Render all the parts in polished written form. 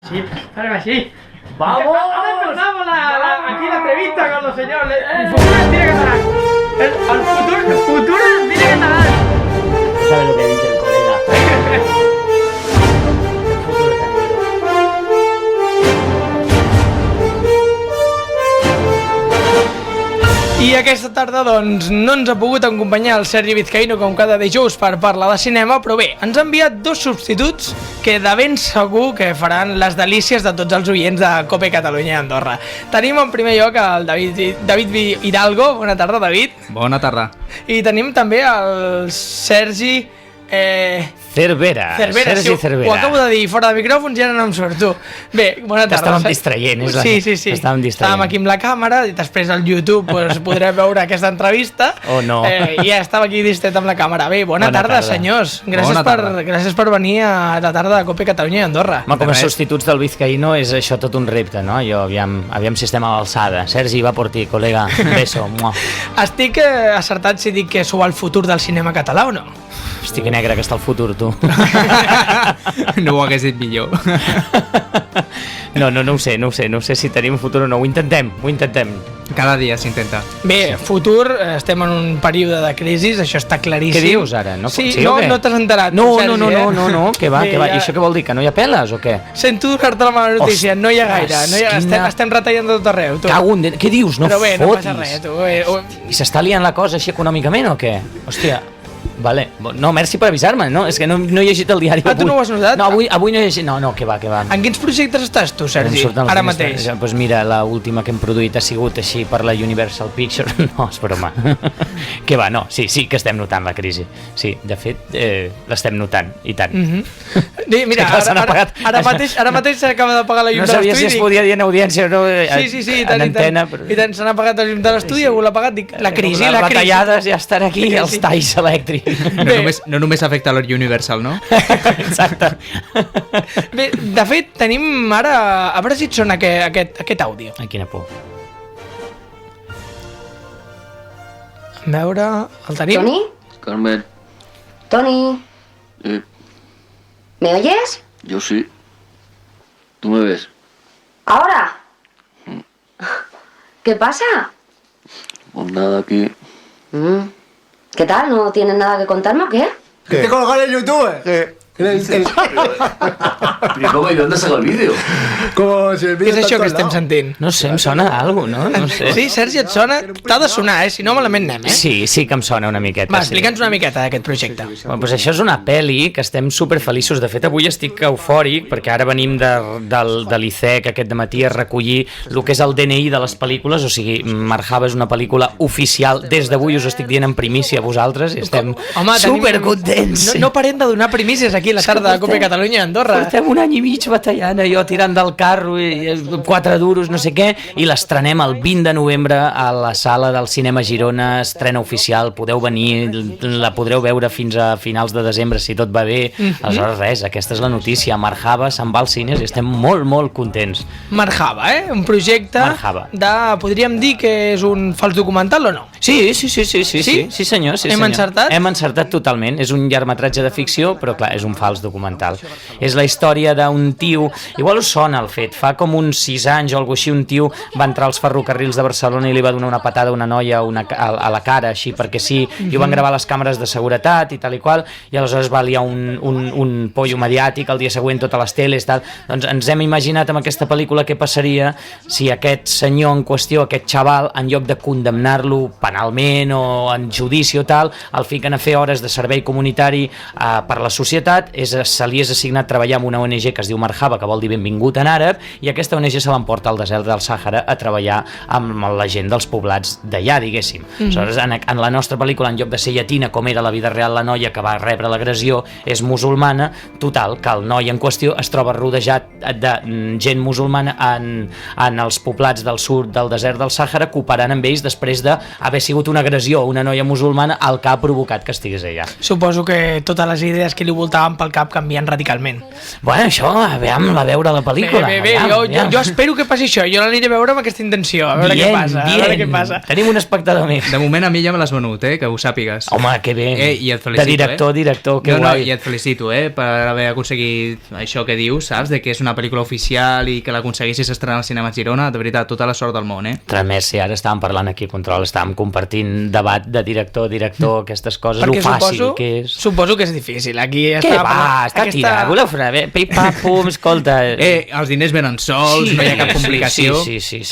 Sí, harem així. ¡Vamos! Ahora empezamos aquí la entrevista con los señores. El futuro del cine catalán. El futuro del cine catalán. No sabe lo que dice el colega. El futuro está I aquesta tarda, doncs, no ens ha pogut acompanyar el Sergi Vizcaíno com cada dijous per parlar de cinema, però bé, ens ha enviat dos substituts que de ben segur que faran les delícies de tots els oients de COPE Catalunya i Andorra. Tenim en primer lloc el David Hidalgo. Bona tarda, David. Bona tarda. I tenim també el Sergi... Cervera, Sergi sí, Cervera. Ho acabo de dir fora de micròfons i ara no em surto. Bé, bona tarda. T'estàvem distraient, és la... Sí. Estàvem distraient. Estàvem aquí amb la càmera i després al YouTube pues, podrem veure aquesta entrevista. Oh, no. I ja estava aquí distret amb la càmera. Bé, bona tarda, senyors. Gràcies per venir a la tarda de COPE Catalunya i Andorra. Home, com a substituts del Vizcaíno és això tot un repte, no? Jo, aviam si estem a l'alçada. Sergi, va por ti, col·lega. Un beso. Estic acertat si dic que sou el futur del cinema català o no? Hosti, que negre que està el futur, tu. No ho hagués dit millor. No ho sé si tenim futur o no. Ho intentem. Cada dia s'intenta. Bé, futur, estem en un període de crisi, això està claríssim. Què dius ara? No t'has enterat. No, Sergi, no, què va? I això què vol dir? Que no hi ha peles o què? Sento donar-te la mala notícia, no hi ha gaire. Estem retallant tot arreu. Què dius? No fotis. Però bé, no passa res, tu. I s'està liant la cosa així econòmicament o què? Hòstia... Vale. No, merci per avisar-me, no? És que no he llegit el diari avui. Tu no ho has notat? No, avui no he llegit... No, què va. En quins projectes estàs tu, Sergi, ara mateix? Doncs mira, l'última que hem produït ha sigut així per la Universal Pictures. No, és broma. Què va, no, sí que estem notant la crisi. Sí, de fet, l'estem notant, i tant. Mira, ara mateix s'acaba de pagar la llum de l'estudi. No sabia si es podia dir en audiència o no, sí, en antena. I tant, s'han apagat la llum de l'estudi, algú l'ha apagat, dic, la crisi. Les retallades ja estan aquí, els talls elèctrics. No només afecta l'Universal, no? Exacte. Bé, de fet, tenim ara... A veure si et sona aquest àudio. Ai, quina por. A veure... El tenim? ¿Tony? Carmen. Tony, ¿me oyes? Yo sí. ¿Tú me ves? ¿Ahora? ¿Qué pasa? Pues nada, aquí. ¿Qué tal? ¿No tienes nada que contarme o qué? ¿Que te colgaré en YouTube? Pero ¿cómo? ¿Y dónde saca el vídeo? Como si el Què vídeo és está això a que todos estem lados. sentint? No sé, em sona alguna cosa, no? No sé. Sí, Sergi, et sona? T'ha de sonar, si no malament anem, Sí que em sona una miqueta. Va, explica'ns una miqueta d'aquest projecte. Bueno, doncs això és una pel·li que estem superfeliços. De fet, avui estic eufòric perquè ara venim de l'ICEC aquest dematí a recollir el que és el DNI de les pel·lícules, o sigui, Marhaba és una pel·lícula oficial. Des d'avui us estic dient en primícia a vosaltres i estem supercontents. No parem de donar primícies aquí a la tarda de COPE Catalunya i Andorra. Portem un any i mig batallant, jo tirant del carro, 4 duros, no sé què, i l'estrenem el 20 de novembre a la sala del Cinema Girona, estrena oficial, podeu venir, la podreu veure fins a finals de desembre si tot va bé. Aleshores res, aquesta és la notícia, Marhaba se'n va als cines i estem molt contents. Marhaba, un projecte de... Podríem dir que és un fals documental o no? Sí, senyor. Hem encertat? Hem encertat totalment, és un llargmetratge de ficció, però clar, és un fals documental. És la història d'un tio, igual us sona el fet, fa com uns 6 anys o alguna així, un tio va entrar als ferrocarrils de Barcelona i li va donar una patada a una noia a la cara, així perquè sí, i ho van gravar les càmeres de seguretat i tal i qual, i aleshores va liar un pollo mediàtic el dia següent, totes les teles, tal. Doncs ens hem imaginat amb aquesta pel·lícula què passaria si aquest senyor en qüestió, aquest xaval, en lloc de condemnar-lo penalment o en judici o tal, el fiquen a fer hores de servei comunitari per la societat, se li és assignat treballar amb una ONG que es diu Marhaba, que vol dir benvingut en àrab, i aquesta ONG se l'emporta al desert del Sàhara a treballar amb la gent dels poblats d'allà, diguéssim. Aleshores, en la nostra pel·lícula, en lloc de ser llatina, com era la vida real, la noia que va rebre l'agressió és musulmana, total, que el noi en qüestió es troba rodejat de gent musulmana en els poblats del sud del desert del Sàhara, cooperant amb ells després d'haver sigut una agressió a una noia musulmana el que ha provocat que estigués allà. Suposo que totes les idees que li voltava passaven pel cap canviant radicalment. Bueno, això, a veure la pel·lícula. Bé, jo espero que passi això. Jo l'aniré a veure amb aquesta intenció, a veure què passa. Tenim un espectador més. De moment a mi ja me l'has venut, que ho sàpigues. Home, que bé. I et felicito, director, que guai. I et felicito, per haver aconseguit això que dius, saps? De que és una pel·lícula oficial i que l'aconseguissis estrenar al cinema a Girona. De veritat, tota la sort del món, Res més, si ara estàvem parlant aquí a Control, estàvem compartint debat de director, aquestes coses, lo fàcil que és. Suposo que és difícil. Aquí què va? Està tirat. Voleu fer una... Pim-pam-pum, escolta... Els diners venen sols, no hi ha cap complicació. Sí,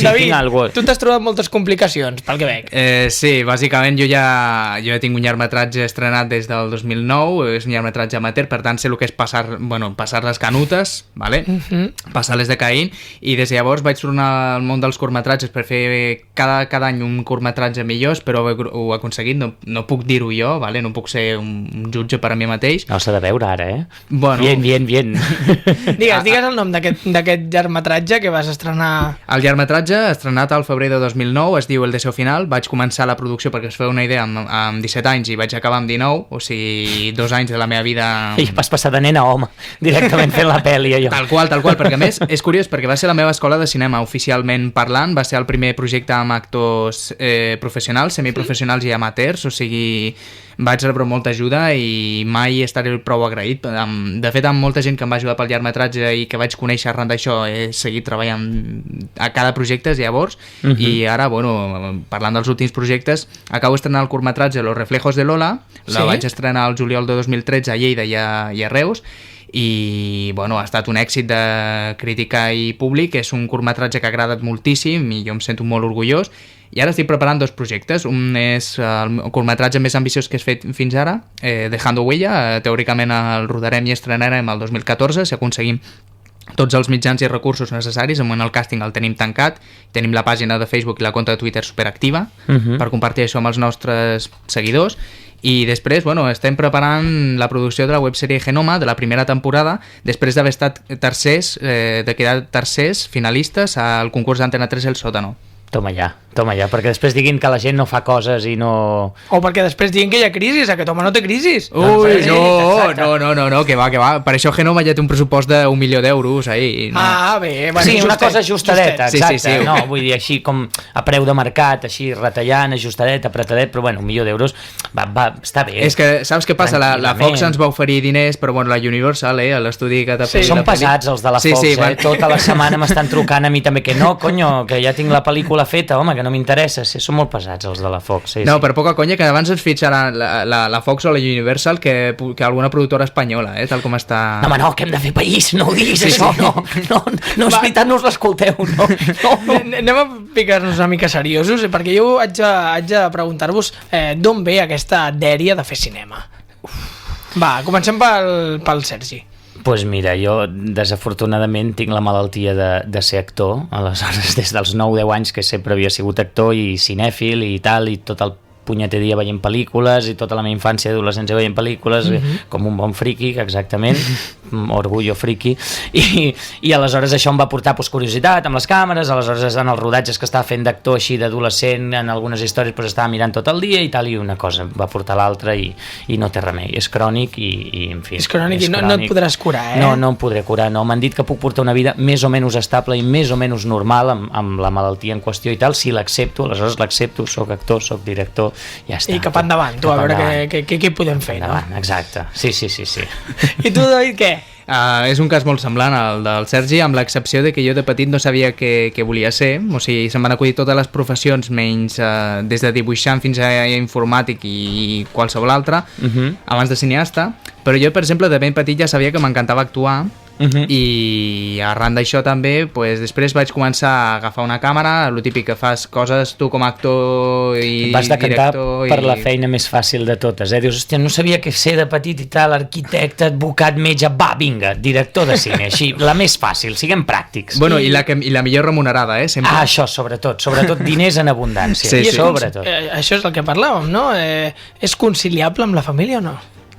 David, tu t'has trobat moltes complicacions, pel que veig. Sí, bàsicament jo ja tinc un llargmetratge estrenat des del 2009, és un llargmetratge amateur, per tant sé el que és passar les canutes, vale? Passar-les de Caín, i des de llavors vaig tornar al món dels curtmetratges per fer cada any un curtmetratge millor, però ho he aconseguit, no puc dir-ho jo, vale? No puc ser un jutge per a mi mateix. No s'ha de veure ara, Bueno. Bien. Digues el nom d'aquest llargmetratge que vas estrenar. El llargmetratge, estrenat al febrer de 2009, es diu El deseo final. Vaig començar la producció, perquè us feu una idea, amb 17 anys i vaig acabar amb 19, o sigui, 2 anys de la meva vida... I vas passar de nena a home, directament fent la pel·li, allò. Tal qual, perquè a més és curiós, perquè va ser la meva escola de cinema oficialment parlant, va ser el primer projecte amb actors professionals, semiprofessionals i amateurs, o sigui, vaig rebre molta ajuda i mai estaré prou agraït. De fet, amb molta gent que em va ajudar pel llargmetratge i que vaig conèixer arran d'això, he seguit treballant a cada projecte llavors, i ara, parlant dels últims projectes, acabo d'estrenar el curtmetratge Los reflejos de Lola, la vaig estrenar el juliol de 2013 a Lleida i a Reus, i ha estat un èxit de crítica i públic. És un curtmetratge que ha agradat moltíssim i jo em sento molt orgullós, i ara estic preparant 2 projectes. Un és el curtmetratge més ambiciós que he fet fins ara, Dejando Huella. Teòricament el rodarem i estrenarem el 2014 si aconseguim tots els mitjans i recursos necessaris. En el càsting el tenim tancat, tenim la pàgina de Facebook i la compte de Twitter superactiva per compartir això amb els nostres seguidors. I després, estem preparant la producció de la websèrie Genoma, de la primera temporada, després d'haver estat de quedar tercers finalistes al concurs d'Antena 3 El Sótano. Toma ja, perquè després diguin que la gent no fa coses i no... O perquè després diguin que hi ha crisis, aquest home no té crisis. Ui, no, que va. Per això Genoma ja té un pressupost d'1 milió d'euros ahí. No? Bé. Sí, una cosa ajustadeta, exacte. Sí. No, vull dir, així com a preu de mercat, així retallant, ajustadet, apretadet, però 1 milió d'euros està bé. És que, saps què passa? La Fox ens va oferir diners, però la Universal, l'estudi que t'ha fet... Són pesats els de la Fox, tota la setmana m'estan trucant a mi també, que no, conyo, que ja tinc la pel·lícula feta, home, que no m'interessa, són molt pesats els de la Fox. No, per poca conya, que abans ens fitxarà la Fox o la Universal que alguna productora espanyola, tal com està... No, home, no, que hem de fer país, no ho diguis, això, no, és veritat, no us l'escolteu, no. Anem a ficar-nos una mica seriosos, perquè jo haig de preguntar-vos d'on ve aquesta dèria de fer cinema. Va, comencem pel Sergi. Doncs mira, jo desafortunadament tinc la malaltia de ser actor, aleshores des dels 9-10 anys que sempre havia sigut actor i cinèfil i tal, i tot el punyeter dia veient pel·lícules i tota la meva infància i adolescència veient pel·lícules, com un bon friqui, exactament, orgullo friqui, i aleshores això em va portar curiositat amb les càmeres. Aleshores en els rodatges que estava fent d'actor així d'adolescent, en algunes històries estava mirant tot el dia i tal, i una cosa va portar l'altra i no té remei, és crònic i en fi. És crònic i no et podràs curar, No em podré curar, no. M'han dit que puc portar una vida més o menys estable i més o menys normal amb la malaltia en qüestió i tal, si l'accepto, aleshores l'accepto, soc actor, soc director, ja està. I cap endavant, a veure què podem fer, no? Exacte, sí. I tu, David, què? És un cas molt semblant al del Sergi, amb l'excepció de que jo de petit no sabia què volia ser, o sigui, se'm van acudir totes les professions menys des de dibuixant fins a informàtic i qualsevol altra, abans de cineasta, però jo, per exemple, de ben petit ja sabia que m'encantava actuar, i arran d'això també després vaig començar a agafar una càmera, el típic que fas coses tu com a actor i vas decantar director per la feina més fàcil de totes, dius, hòstia, no sabia què ser de petit i tal, arquitecte, advocat, metge, va, vinga, director de cine, així, la més fàcil, siguem pràctics. Bueno, i la millor remunerada, sempre. Això, sobretot diners en abundància, sobretot. Això és el que parlàvem, no? És conciliable amb la família o no?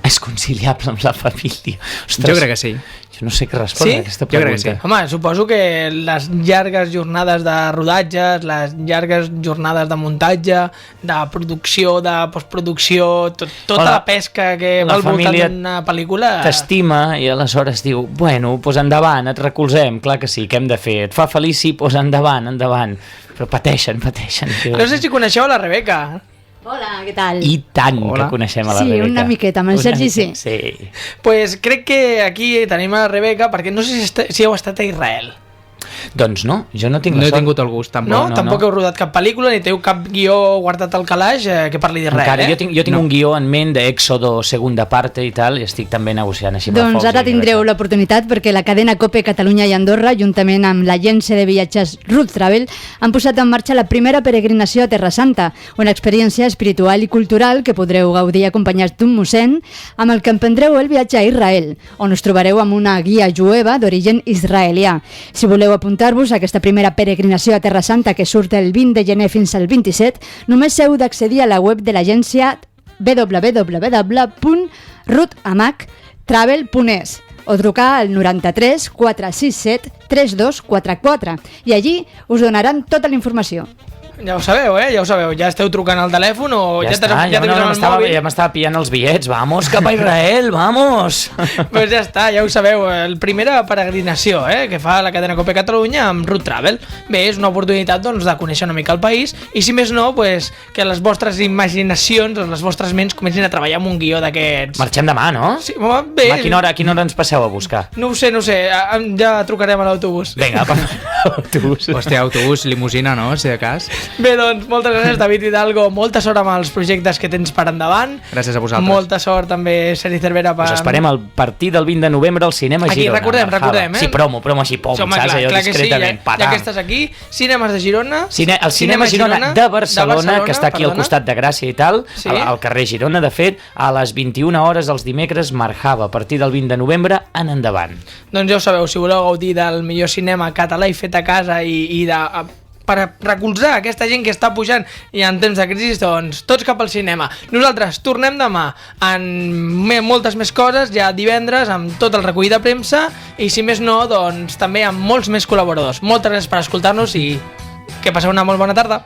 És conciliable amb la família. Ostres, jo crec que sí. Jo no sé què respondre Sí? a aquesta Jo crec que pregunta. sí. Home, suposo que les llargues jornades de rodatges, les llargues jornades de muntatge, de producció, de postproducció, tota Hola. la pesca que La va al voltant família d'una pel·lícula... T'estima i aleshores diu, bueno, doncs endavant, et recolzem, clar que sí, què hem de fer? Et fa feliç, sí, doncs endavant, endavant. Però pateixen. Tio. No sé si coneixeu la Rebeca. Hola, què tal? I tant Hola. que coneixem a la Sí, Rebeca. una miqueta, amb el Sergi sí. Sí. Pues crec que aquí tenim a la Rebeca perquè no sé si heu estat a Israel. Doncs no, jo no tinc No la he sort. tingut el gust, tampoc. No? Tampoc heu rodat cap pel·lícula ni teniu cap guió guardat al calaix que parli d'Israel, Encara, eh? jo tinc un guió en ment d'Éxodo segunda parte i tal, i estic també negociant així. Doncs ara tindreu l'oportunitat perquè la cadena COPE Catalunya i Andorra, juntament amb l'agència de viatges Root Travel, han posat en marxa la primera peregrinació a Terra Santa, una experiència espiritual i cultural que podreu gaudir acompanyats d'un mossèn, amb el que emprendreu el viatge a Israel, on us trobareu amb una guia jueva d'origen israelià. Si voleu apuntar-vos a aquesta primera peregrinació a Terra Santa que surt el 20 de gener fins al 27, només heu d'accedir a la web de l'agència www.rutamactravel.es o trucar al 93 467 3244 i allí us donaran tota la informació. Ja ho sabeu, ja ho sabeu. Ja esteu trucant al telèfon o Ja ja està, ja teniu el mòbil. ja m'estava pillant els bitllets. Vamos cap a Israel, vamos! Pues ja està, ja ho sabeu. El primera peregrinació que fa la cadena COPE Catalunya amb Root Travel. Bé, és una oportunitat doncs, de conèixer una mica el país i si més no, pues, que les vostres imaginacions, les vostres ments comencin a treballar amb un guió d'aquests. Marxem demà, no? Sí, home, bé. A quina hora ens passeu a buscar? No ho sé, ja trucarem a l'autobús. Vinga, per autobús. Hòstia, autobús, limusina, no? Si de cas. Bé, doncs, moltes gràcies, David Hidalgo. Molta sort amb els projectes que tens per endavant. Gràcies a vosaltres. Molta sort també, Sergi Cervera. Per... Us esperem al partir del 20 de novembre al cinema Aquí, Girona. recordem, Marjava. recordem, Sí, promo així, pom, Sí, home, saps? Allò clar que sí, discretament, ja que estàs aquí. Cinemes de Girona. El Cinema Girona de Barcelona, que està aquí al costat de Gràcia i tal, Sí. al carrer Girona, de fet, a les 21 hores els dimecres, Marjava, a partir del 20 de novembre en endavant. Doncs ja ho sabeu, si voleu gaudir del millor cinema català i fet a casa i per recolzar aquesta gent que està pujant i en temps de crisi, doncs tots cap al cinema. Nosaltres tornem demà amb moltes més coses, ja divendres, amb tot el recull de premsa i si més no, doncs també amb molts més col·laboradors. Moltes gràcies per escoltar-nos i que passeu una molt bona tarda.